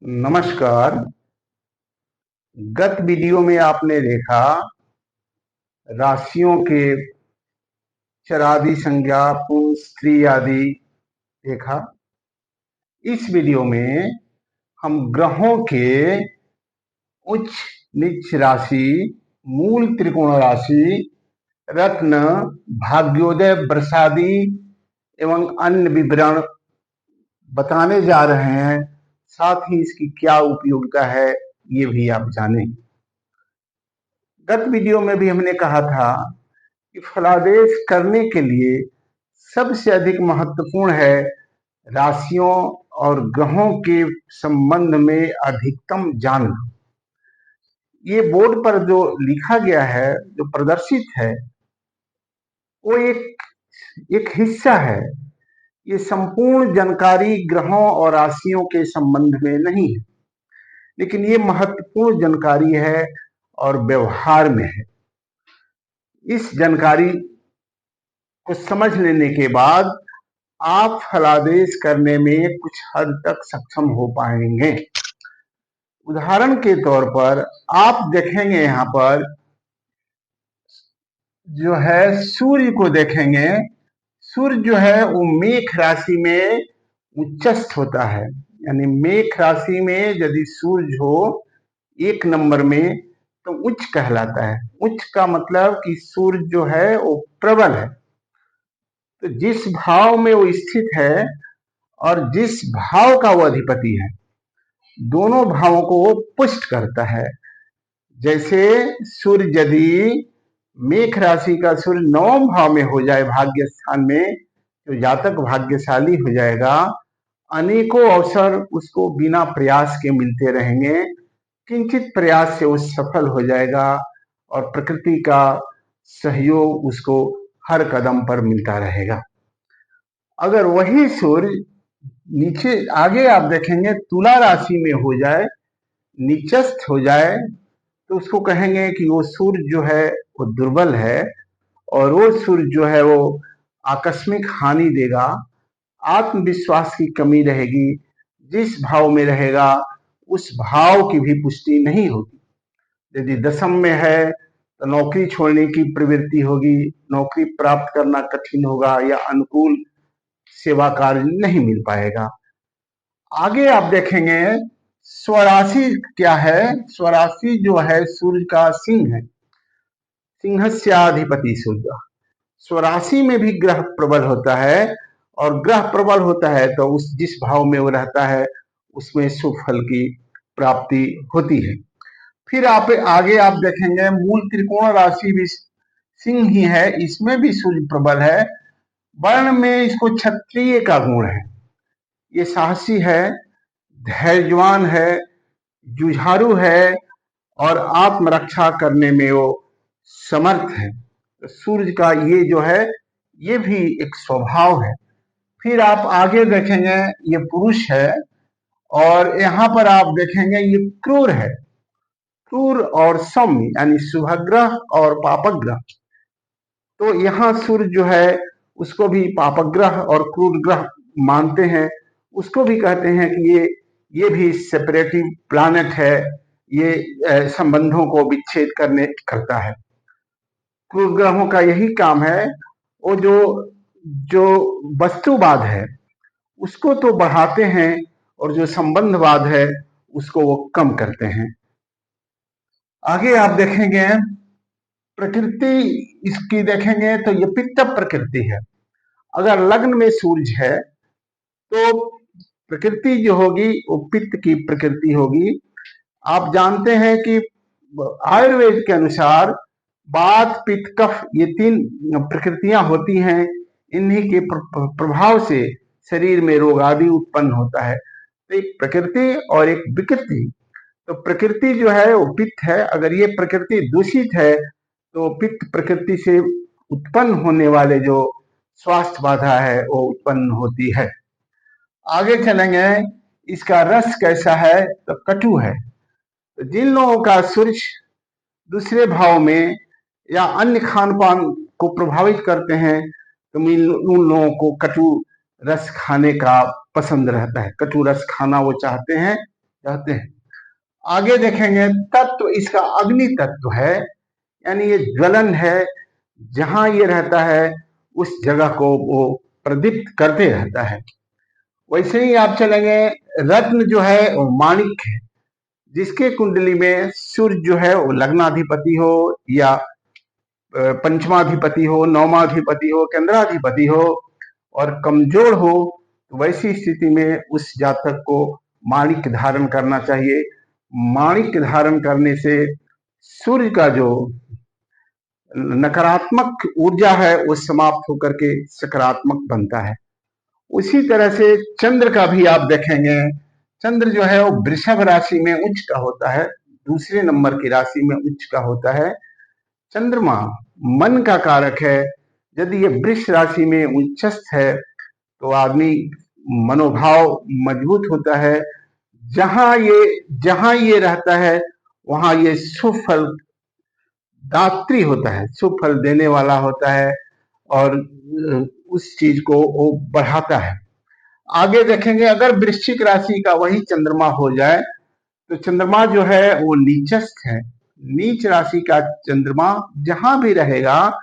नमस्कार। गत वीडियो में आपने देखा राशियों के चरादि संज्ञा पुंस स्त्री आदि देखा। इस वीडियो में हम ग्रहों के उच्च नीच राशि, मूल त्रिकोण राशि, रत्न, भाग्योदय, वर्षादि एवं अन्य विवरण बताने जा रहे हैं। साथ ही इसकी क्या उपयोगिता है ये भी आप जानेंगे। गत वीडियो में भी हमने कहा था कि फलादेश करने के लिए सबसे अधिक महत्वपूर्ण है राशियों और ग्रहों के संबंध में अधिकतम जानना। ये बोर्ड पर जो लिखा गया है, जो प्रदर्शित है, वो एक हिस्सा है। ये संपूर्ण जानकारी ग्रहों और राशियों के संबंध में नहीं है, लेकिन ये महत्वपूर्ण जानकारी है और व्यवहार में है। इस जानकारी को समझ लेने के बाद आप फलादेश करने में कुछ हद तक सक्षम हो पाएंगे। उदाहरण के तौर पर आप देखेंगे, यहाँ पर जो है सूर्य को देखेंगे। सूर्य जो है वो मेष राशि में उच्चस्थ होता है, यानी मेष राशि में यदि सूर्य हो 1 नंबर में तो उच्च कहलाता है। उच्च का मतलब कि सूर्य जो है वो प्रबल है। तो जिस भाव में वो स्थित है और जिस भाव का वो अधिपति है, दोनों भावों को वो पुष्ट करता है। जैसे सूर्य यदि मेष राशि का सूर्य 9वें भाव में हो जाए भाग्य स्थान में, तो जातक भाग्यशाली हो जाएगा। अनेकों अवसर उसको बिना प्रयास के मिलते रहेंगे। किंचित प्रयास से वो सफल हो जाएगा और प्रकृति का सहयोग उसको हर कदम पर मिलता रहेगा। अगर वही सूर्य नीचे आगे आप देखेंगे तुला राशि में हो जाए, नीचस्थ हो जाए, तो उसको कहेंगे कि वो सूर्य जो है वो दुर्बल है और वो सूर्य जो है वो आकस्मिक हानि देगा। आत्मविश्वास की कमी रहेगी। जिस भाव में रहेगा उस भाव की भी पुष्टि नहीं होगी। यदि दशम में है तो नौकरी छोड़ने की प्रवृत्ति होगी, नौकरी प्राप्त करना कठिन होगा या अनुकूल सेवा कार्य नहीं मिल पाएगा। आगे आप देखेंगे स्वराशि क्या है। स्वराशि जो है सूर्य का सिंह है, सिंहस्याधिपति सूर्य। स्वराशि में भी ग्रह प्रबल होता है और ग्रह प्रबल होता है तो उस जिस भाव में वो रहता है उसमें शुभ फल की प्राप्ति होती है। फिर आप आगे आप देखेंगे मूल त्रिकोण राशि भी सिंह ही है, इसमें भी सूर्य प्रबल है। वर्ण में इसको क्षत्रिय का गुण है। ये साहसी है, धैर्यवान है, जुझारू है और आत्मरक्षा करने में वो समर्थ है। तो सूर्य का ये जो है ये भी एक स्वभाव है। फिर आप आगे देखेंगे ये पुरुष है और यहाँ पर आप देखेंगे ये क्रूर है। क्रूर और सौम्य यानी शुभग्रह और पापग्रह। तो यहाँ सूर्य जो है उसको भी पापग्रह और क्रूर ग्रह मानते हैं। उसको भी कहते हैं कि ये भी सेपरेटिव प्लैनेट है, ये संबंधों को विच्छेद करता है। क्रूर ग्रहों का यही काम है, वो जो वस्तुवाद है उसको तो बढ़ाते हैं और जो संबंधवाद है उसको वो कम करते हैं। आगे आप देखेंगे प्रकृति इसकी देखेंगे तो ये पित्त प्रकृति है। अगर लग्न में सूर्य है तो प्रकृति जो होगी वो पित्त की प्रकृति होगी। आप जानते हैं कि आयुर्वेद के अनुसार वात पित्त कफ ये 3 प्रकृतियां होती हैं। इन्हीं के प्रभाव से शरीर में रोग आदि उत्पन्न होता है। तो एक प्रकृति और एक विकृति। तो प्रकृति जो है वो पित्त है। अगर ये प्रकृति दूषित है तो पित्त प्रकृति से उत्पन्न होने वाले जो स्वास्थ्य बाधा है वो उत्पन्न होती है। आगे चलेंगे, इसका रस कैसा है तो कटु है। तो जिन लोगों का सूर्य दूसरे भाव में या अन्य खान पान को प्रभावित करते हैं तो उन लोगों को कटु रस खाने का पसंद रहता है, कटु रस खाना वो चाहते हैं। रहते हैं। आगे देखेंगे तत्व इसका अग्नि तत्व है, यानी ये ज्वलन है, जहां ये रहता है उस जगह को वो प्रदीप्त करते रहता है। वैसे ही आप चलेंगे, रत्न जो है वो माणिक है, जिसके कुंडली में सूर्य जो है वो लग्नाधिपति हो या पंचमाधिपति हो, नौमाधिपति हो, केंद्राधिपति हो और कमजोर हो, तो वैसी स्थिति में उस जातक को माणिक धारण करना चाहिए। माणिक धारण करने से सूर्य का जो नकारात्मक ऊर्जा है वो समाप्त होकर के सकारात्मक बनता है। उसी तरह से चंद्र का भी आप देखेंगे, चंद्र जो है वो वृषभ राशि में उच्च का होता है, दूसरे नंबर की राशि में उच्च का होता है। चंद्रमा मन का कारक है, यदि ये वृष राशि में उच्चस्थ है तो आदमी मनोभाव मजबूत होता है। जहां ये रहता है वहां ये सुफल दात्री होता है, सुफल देने वाला होता है और उस चीज को वो बढ़ाता है। आगे देखेंगे, अगर वृश्चिक राशि का वही चंद्रमा हो जाए तो चंद्रमा जो है वो नीचस्थ है। नीच राशि का चंद्रमा जहां भी रहेगा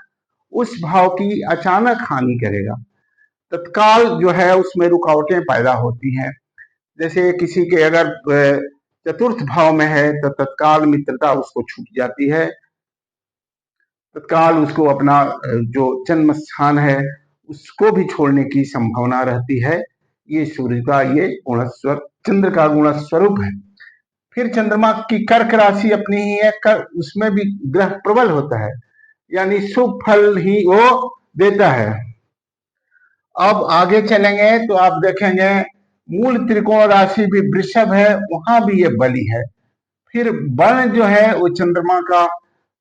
उस भाव की अचानक हानि करेगा, तत्काल जो है उसमें रुकावटें पैदा होती हैं। जैसे किसी के अगर चतुर्थ भाव में है तो तत्काल मित्रता उसको छूट जाती है, तत्काल उसको अपना जो जन्म स्थान है उसको भी छोड़ने की संभावना रहती है। ये सूर्य का ये चंद्र का गुण स्वरूप है। फिर चंद्रमा की कर्क राशि अपनी ही है, उसमें भी ग्रह प्रबल होता है, यानी शुभ फल ही वो देता है। अब आगे चलेंगे तो आप देखेंगे मूल त्रिकोण राशि भी वृषभ है, वहां भी ये बली है। फिर वर्ण जो है वो चंद्रमा का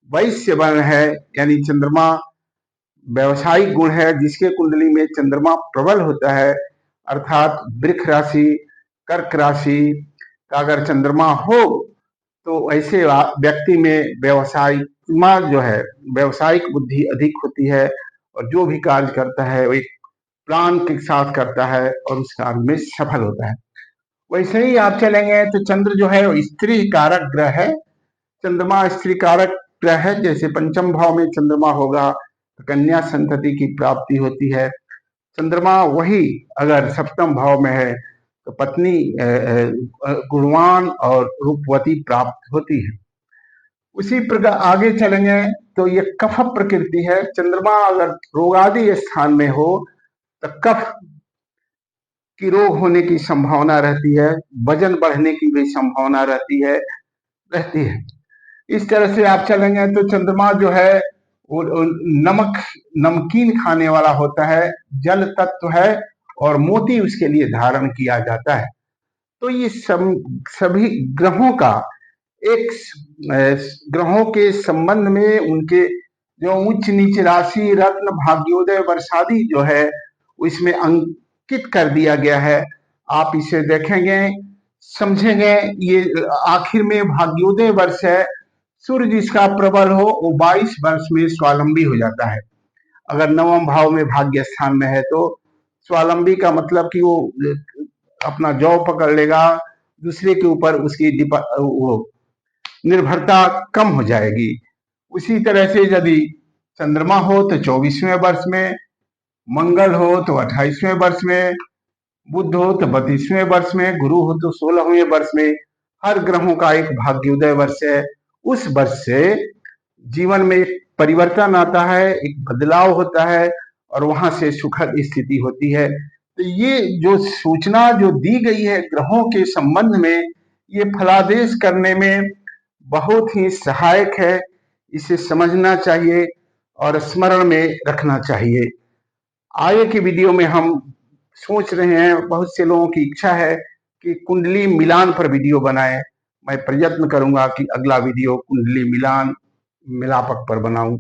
वैश्य वर्ण है, यानी चंद्रमा व्यवसायिक गुण है, जिसके कुंडली में चंद्रमा प्रबल होता है, अर्थात वृक्ष राशि कर्क राशि का अगर चंद्रमा हो तो ऐसे व्यक्ति में व्यवसायिक बुद्धि अधिक होती है और जो भी कार्य करता है वो एक प्लान के साथ करता है और उस कार्य में सफल होता है। वैसे ही आप चलेंगे तो चंद्र जो है वो स्त्री कारक ग्रह है, चंद्रमा स्त्री कारक ग्रह है। जैसे पंचम भाव में चंद्रमा होगा तो कन्या संतति की प्राप्ति होती है। चंद्रमा वही अगर सप्तम भाव में है तो पत्नी गुणवान और रूपवती प्राप्त होती है। उसी प्रकार आगे चलेंगे तो ये कफ प्रकृति है। चंद्रमा अगर रोगादि स्थान में हो तो कफ की रोग होने की संभावना रहती है, वजन बढ़ने की भी संभावना रहती है। इस तरह से आप चलेंगे तो चंद्रमा जो है वो नमकीन खाने वाला होता है, जल तत्व है और मोती उसके लिए धारण किया जाता है। तो ये सभी ग्रहों का ग्रहों के संबंध में उनके जो उच्च नीच राशि रत्न भाग्योदय वर्षादि जो है इसमें अंकित कर दिया गया है। आप इसे देखेंगे समझेंगे। ये आखिर में भाग्योदय वर्ष है, सूर्य जिसका प्रबल हो वो 22 वर्ष में स्वावलंबी हो जाता है। अगर नवम भाव में भाग्य स्थान में है तो स्वावलंबी का मतलब कि वो अपना जॉब पकड़ लेगा, दूसरे के ऊपर उसकी निर्भरता कम हो जाएगी। उसी तरह से यदि चंद्रमा हो तो 24वें वर्ष में, मंगल हो तो 28वें वर्ष में, बुध हो तो 32वें वर्ष में, गुरु हो तो 16वें वर्ष में। हर ग्रहों का एक भाग्योदय वर्ष है। उस वर्ष से जीवन में एक परिवर्तन आता है, एक बदलाव होता है और वहां से सुखद स्थिति होती है। तो ये जो सूचना जो दी गई है ग्रहों के संबंध में, ये फलादेश करने में बहुत ही सहायक है। इसे समझना चाहिए और स्मरण में रखना चाहिए। आगे की वीडियो में हम सोच रहे हैं, बहुत से लोगों की इच्छा है कि कुंडली मिलान पर वीडियो बनाएं। मैं प्रयत्न करूंगा कि अगला वीडियो कुंडली मिलान मिलापक पर बनाऊं।